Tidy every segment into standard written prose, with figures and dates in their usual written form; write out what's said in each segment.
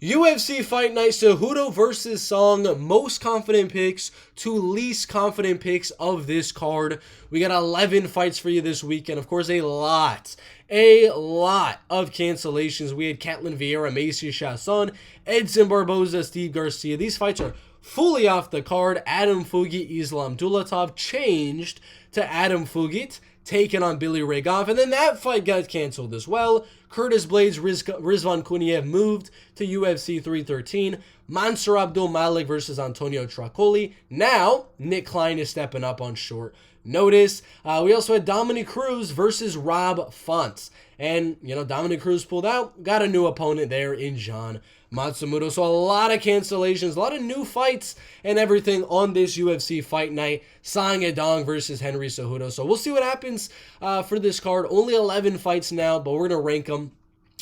UFC Fight Night, Cejudo versus Song. Most confident picks to least confident picks of this card. We got 11 fights for you this weekend. Of course, a lot of cancellations. We had Catlin Vieira, Macy Chasson, Edson Barboza, Steve Garcia. These fights are fully off the card. Adam Fugit, Islam Dulatov changed to Adam Fugit, taken on Billy Ray Goff, and then that fight got canceled as well. Curtis Blades, Rizvan Kuniev moved to UFC 313. Mansour Abdul Malik versus Antonio Tracoli. Now, Nick Klein is stepping up on short notice. We also had Dominic Cruz versus Rob Font. And, Dominic Cruz pulled out, got a new opponent there in John Matsumoto. So a lot of cancellations, a lot of new fights and everything on this UFC Fight Night. Sang Yadong versus Henry Cejudo. So we'll see what happens for this card. Only 11 fights now, but we're going to rank them.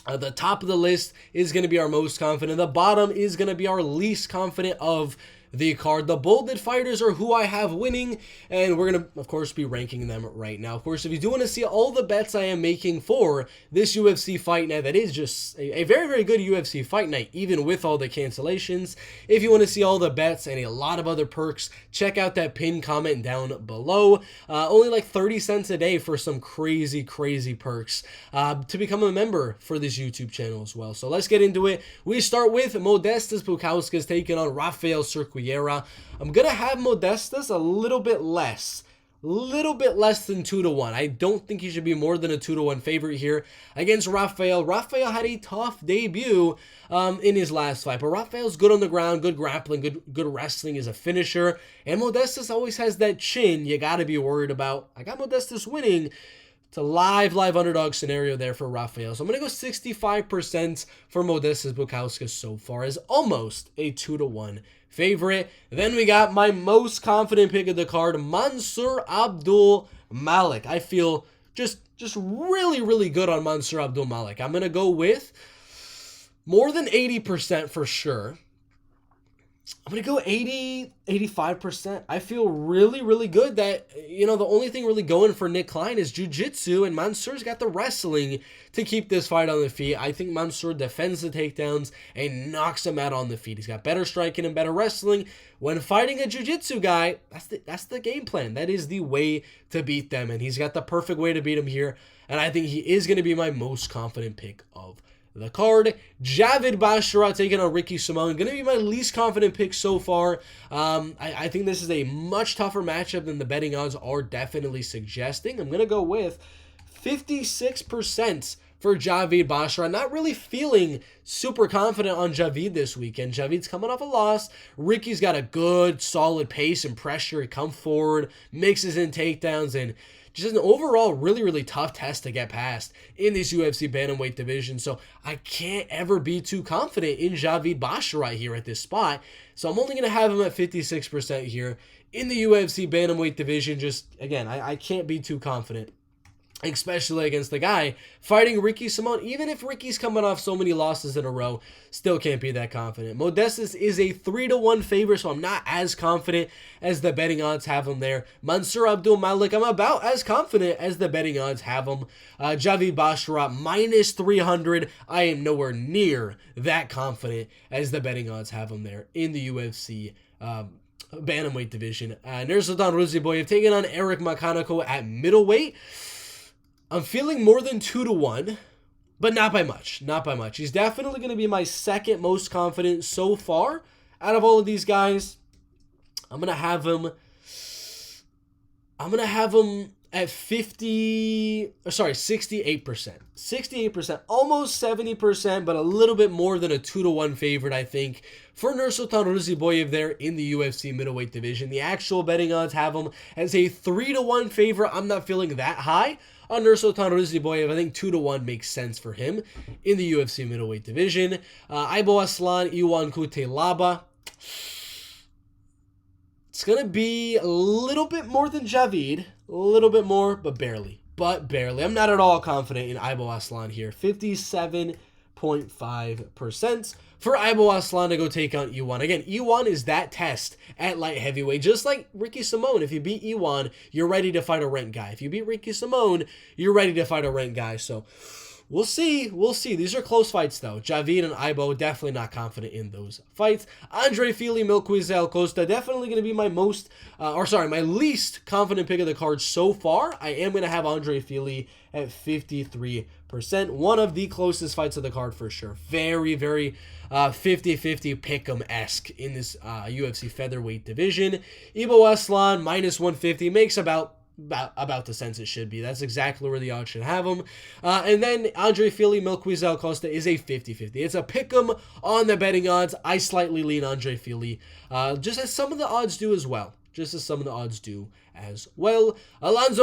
The top of the list is going to be our most confident. The bottom is going to be our least confident of the card. The bolded fighters are who I have winning, and we're going to, of course, be ranking them right now. Of course, if you do want to see all the bets I am making for this UFC Fight Night, that is just a very, very good UFC Fight Night, even with all the cancellations. If you want to see all the bets and a lot of other perks, check out that pinned comment down below. Only like 30 cents a day for some crazy, crazy perks to become a member for this YouTube channel as well. So let's get into it. We start with Modestas Bukauskas taking on Rafael Cerqueira. I'm going to have Modestas a little bit less than 2-1. I don't think he should be more than a 2-1 favorite here against Rafael. Rafael had a tough debut in his last fight, but Rafael's good on the ground, good grappling, good wrestling as a finisher, and Modestas always has that chin you got to be worried about. I got Modestas winning. It's a live underdog scenario there for Rafael. So I'm going to go 65% for Modestas Bukauskas so far as almost a 2-1 favorite. Then we got my most confident pick of the card, Mansour Abdul Malik. I feel just really, really good on Mansour Abdul Malik. I'm going to go with more than 80% for sure. I'm going to go 85%. I feel really, really good that, the only thing really going for Nick Klein is jiu-jitsu, and Mansour's got the wrestling to keep this fight on the feet. I think Mansour defends the takedowns and knocks him out on the feet. He's got better striking and better wrestling. When fighting a jiu-jitsu guy, that's the game plan. That is the way to beat them, and he's got the perfect way to beat him here, and I think he is going to be my most confident pick of the card. Javid Basharat taking on Ricky Simon. Going to be my least confident pick so far. I think this is a much tougher matchup than the betting odds are definitely suggesting. I'm going to go with 56% for Javid Basharat. Not really feeling super confident on Javid this weekend. Javid's coming off a loss. Ricky's got a good, solid pace and pressure. He comes forward, mixes in takedowns, and just an overall really, really tough test to get past in this UFC bantamweight division. So I can't ever be too confident in Javid Basharat here at this spot. So I'm only going to have him at 56% here in the UFC bantamweight division. Just, again, I can't be too confident, especially against the guy fighting Ricky Simon. Even if Ricky's coming off so many losses in a row, still can't be that confident. Modestas is a 3-1 favorite, so I'm not as confident as the betting odds have him there. Mansour Abdul Malik, I'm about as confident as the betting odds have him. Javid Basharat, minus 300. I am nowhere near that confident as the betting odds have him there in the UFC bantamweight division. Nursultan Riziboev taking on Eric McConico at middleweight. I'm feeling more than 2-1, but not by much. Not by much. He's definitely going to be my second most confident so far out of all of these guys. I'm going to have him at 68%. 68%, almost 70%, but a little bit more than a 2-1 favorite, I think, for Nursultan Riziboev there in the UFC middleweight division. The actual betting odds have him as a 3-1 favorite. I'm not feeling that high on Nursultan Riziboev. I think 2-1 makes sense for him in the UFC middleweight division. Aslan, Iwan Cutelaba. It's going to be a little bit more than Javid. A little bit more, but barely. I'm not at all confident in Aslan here. 57.5% for Aslan to go take on Iwan. Again, Iwan is that test at light heavyweight. Just like Ricky Simon, if you beat Iwan, you're ready to fight a ranked guy. If you beat Ricky Simon, you're ready to fight a ranked guy. So We'll see. We'll see. These are close fights, though. Javid and Ibo, definitely not confident in those fights. Andre Fili, Milquizel, Costa, definitely going to be my my least confident pick of the card so far. I am going to have Andre Fili at 53%. One of the closest fights of the card for sure. Very, very 50-50 pick'em-esque in this UFC featherweight division. Ibo Aslan, minus 150, makes about the sense it should be. That's exactly where the odds should have him. And then Andre Fili, Milquizel, Costa is a 50-50. It's a pick'em on the betting odds. I slightly lean Andre Fili, just as some of the odds do as well. Alonzo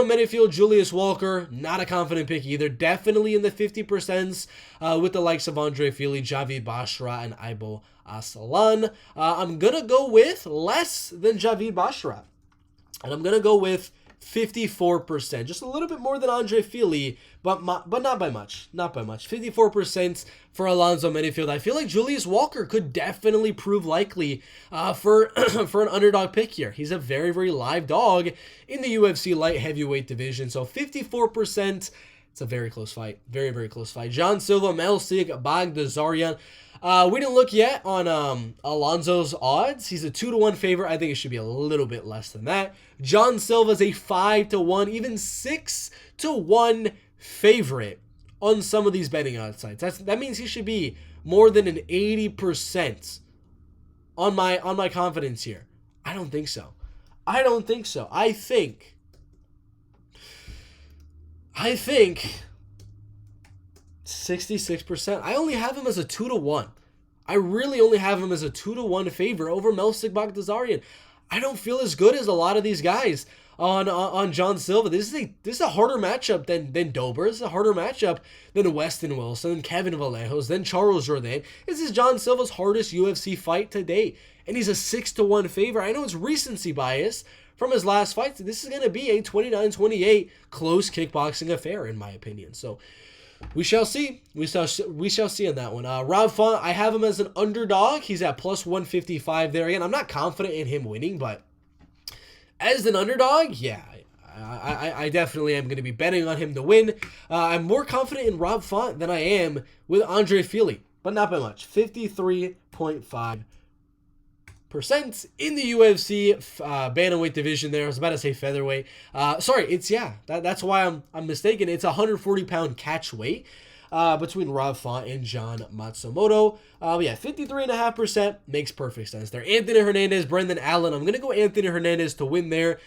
Menifield, Julius Walker, not a confident pick either. Definitely in the 50% with the likes of Andre Fili, Javid Basharat, and Ibo Aslan. I'm going to go with less than Javid Basharat. And I'm going to go with 54%, just a little bit more than Andre Fili, but not by much. 54% for Alonzo Menifield. I feel like Julius Walker could definitely prove likely for an underdog pick here. He's a very, very live dog in the UFC light heavyweight division. So 54%. It's a very close fight. Very, very close fight. John Silva, Malik, Baghdasaryan. We didn't look yet on Alonzo's odds. He's a 2-1 favorite. I think it should be a little bit less than that. John Silva's a 5-1, even 6-1 favorite on some of these betting odds sites. That means he should be more than an 80% on my confidence here. I don't think so. I think 66%. I only have him as a 2-1. I really only have him as a 2-1 favor over Malik Baghdasaryan. I don't feel as good as a lot of these guys on John Silva. This is a harder matchup than Dober. This is a harder matchup than Weston Wilson, Kevin Vallejos, than Charles Jourdain. This is John Silva's hardest UFC fight to date, and he's a 6-1 favor. I know it's recency bias from his last fight. This is going to be a 29-28 close kickboxing affair, in my opinion. So we shall see. We shall see on that one. Rob Font, I have him as an underdog. He's at plus 155 there. Again, I'm not confident in him winning, but as an underdog, yeah, I definitely am going to be betting on him to win. I'm more confident in Rob Font than I am with Andre Fili, but not by much. 53.5% in the UFC bantamweight division there. I was about to say featherweight. That's why I'm mistaken. It's 140-pound catch weight between Rob Font and John Matsumoto. 53.5% makes perfect sense there. Anthony Hernandez, Brendan Allen. I'm going to go Anthony Hernandez to win there.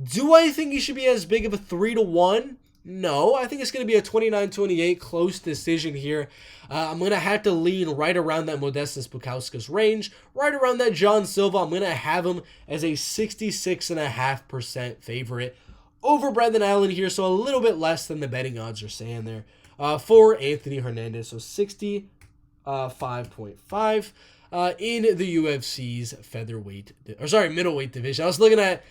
Do I think he should be as big of a 3-1? No, I think it's going to be a 29-28 close decision here. I'm going to have to lean right around that Modestas Bukauskas range, right around that John Silva. I'm going to have him as a 66.5% favorite over Brendan Allen here, so a little bit less than the betting odds are saying there for Anthony Hernandez. So 65.5 in the UFC's middleweight division. I was looking at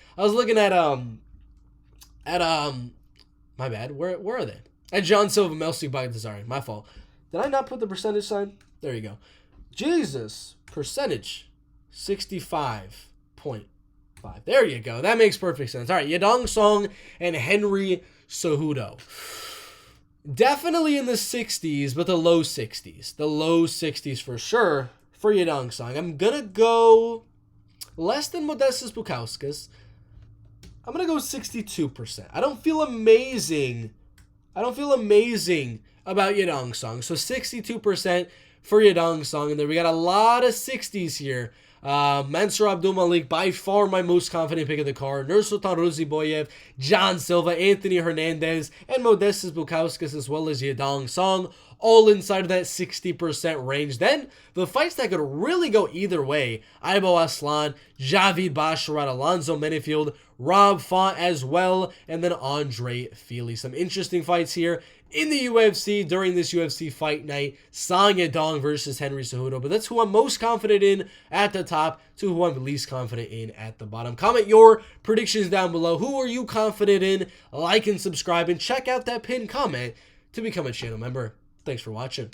my bad. Where are they? At John Silva, Malik Baghdasaryan. My fault. Did I not put the percentage sign? There you go. Jesus. Percentage. 65.5. There you go. That makes perfect sense. All right. Yadong Song and Henry Cejudo. Definitely in the 60s, but the low 60s. The low 60s for sure for Yadong Song. I'm going to go less than Modestas Bukauskas. I'm going to go 62%. I don't feel amazing about Yadong Song. So 62% for Yadong Song. And then we got a lot of 60s here. Mansour Abdul Malik, by far my most confident pick of the card. Nursultan Riziboev, John Silva, Anthony Hernandez, and Modestas Bukauskas, as well as Yadong Song, all inside of that 60% range. Then the fights that could really go either way: Ibo Aslan, Javid Basharat, Alonzo Menifield, Rob Font as well, and then Andre Fili. Some interesting fights here in the UFC during this UFC fight night. Song Yadong versus Henry Cejudo. But that's who I'm most confident in at the top to who I'm least confident in at the bottom. Comment your predictions down below. Who are you confident in? Like and subscribe, and check out that pinned comment to become a channel member. Thanks for watching.